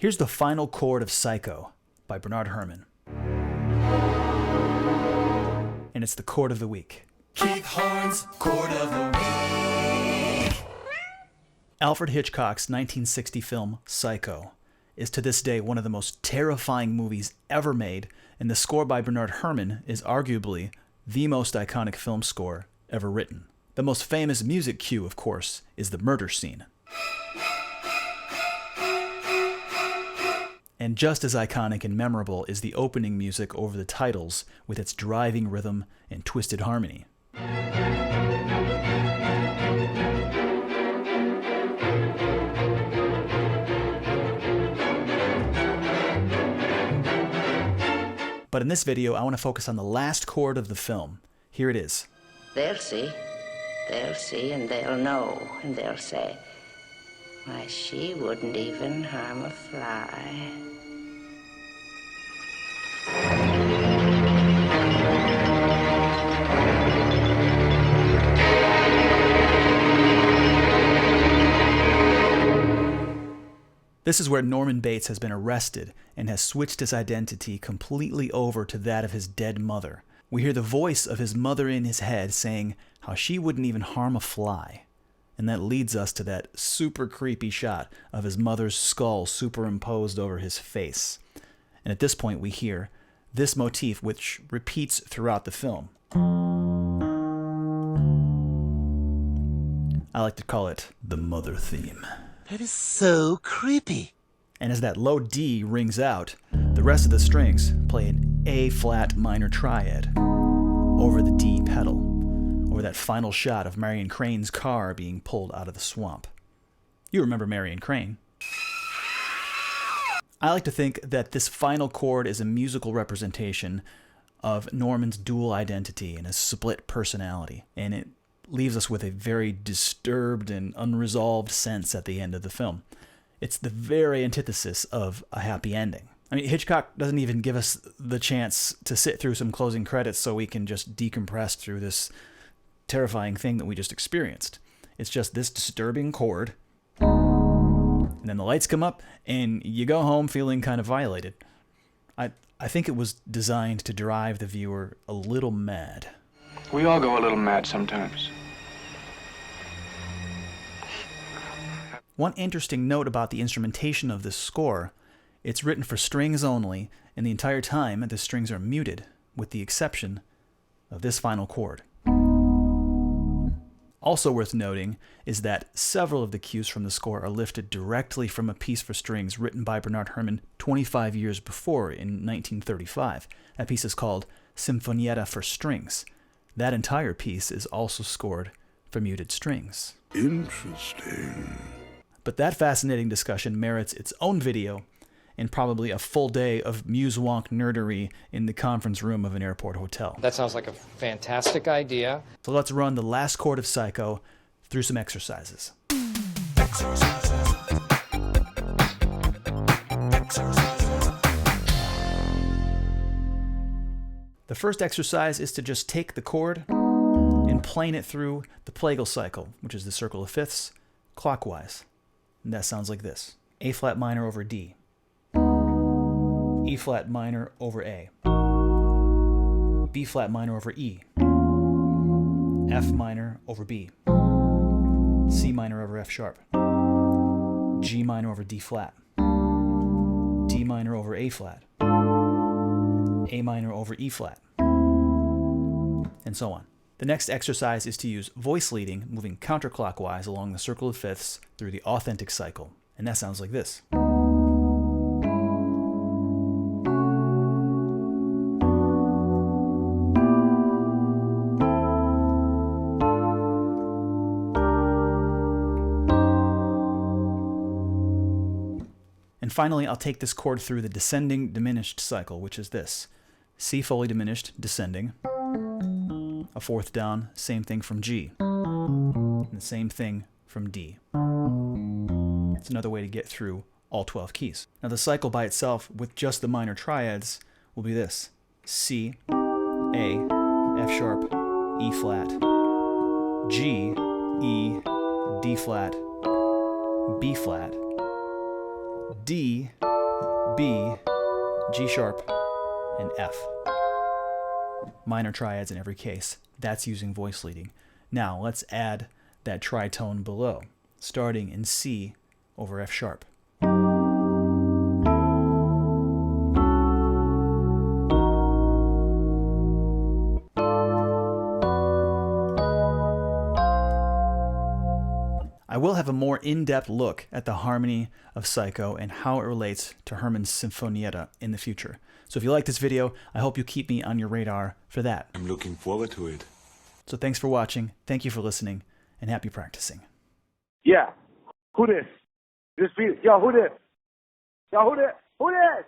Here's the final chord of Psycho by Bernard Herrmann. And it's the chord of the week. Keith Horn's Chord of the Week. Alfred Hitchcock's 1960 film Psycho is to this day one of the most terrifying movies ever made, and the score by Bernard Herrmann is arguably the most iconic film score ever written. The most famous music cue, of course, is the murder scene. And just as iconic and memorable is the opening music over the titles with its driving rhythm and twisted harmony. But in this video, I want to focus on the last chord of the film. Here it is. They'll see, and they'll know, and they'll say, why, she wouldn't even harm a fly. This is where Norman Bates has been arrested and has switched his identity completely over to that of his dead mother. We hear the voice of his mother in his head saying how she wouldn't even harm a fly. And that leads us to that super creepy shot of his mother's skull superimposed over his face. And at this point we hear this motif, which repeats throughout the film. I like to call it the mother theme. That is so creepy. And as that low D rings out, the rest of the strings play an A-flat minor triad over the D pedal, or that final shot of Marion Crane's car being pulled out of the swamp. You remember Marion Crane. I like to think that this final chord is a musical representation of Norman's dual identity and his split personality, and it leaves us with a very disturbed and unresolved sense at the end of the film. It's the very antithesis of a happy ending. I mean, Hitchcock doesn't even give us the chance to sit through some closing credits so we can just decompress through this terrifying thing that we just experienced. It's just this disturbing chord, and then the lights come up, and you go home feeling kind of violated. I think it was designed to drive the viewer a little mad. We all go a little mad sometimes. One interesting note about the instrumentation of this score, it's written for strings only, and the entire time the strings are muted, with the exception of this final chord. Also worth noting is that several of the cues from the score are lifted directly from a piece for strings written by Bernard Herrmann 25 years before in 1935. That piece is called Sinfonietta for Strings. That entire piece is also scored for muted strings. Interesting. But that fascinating discussion merits its own video and probably a full day of muse-wonk nerdery in the conference room of an airport hotel. That sounds like a fantastic idea. So let's run the last chord of Psycho through some exercises. The first exercise is to just take the chord and plane it through the plagal cycle, which is the circle of fifths, clockwise. And that sounds like this. A flat minor over D. E flat minor over A. B flat minor over E. F minor over B. C minor over F sharp. G minor over D flat. D minor over A flat. A minor over E flat. And so on. The next exercise is to use voice leading, moving counterclockwise along the circle of fifths through the authentic cycle. And that sounds like this. And finally, I'll take this chord through the descending diminished cycle, which is this. C fully diminished, descending. A fourth down, same thing from G. And the same thing from D. It's another way to get through all 12 keys. Now the cycle by itself, with just the minor triads, will be this. C, A, F sharp, E flat, G, E, D flat, B flat, D, B, G sharp, and F. Minor triads in every case. That's using voice leading. Now let's add that tritone below, starting in C over F sharp. I will have a more in-depth look at the harmony of Psycho and how it relates to Herrmann's Sinfonietta in the future. So if you like this video, I hope you keep me on your radar for that. I'm looking forward to it. So thanks for watching, thank you for listening, and happy practicing. Yeah. Who this? This beat. Yo, who this? Yo, who this? Who this?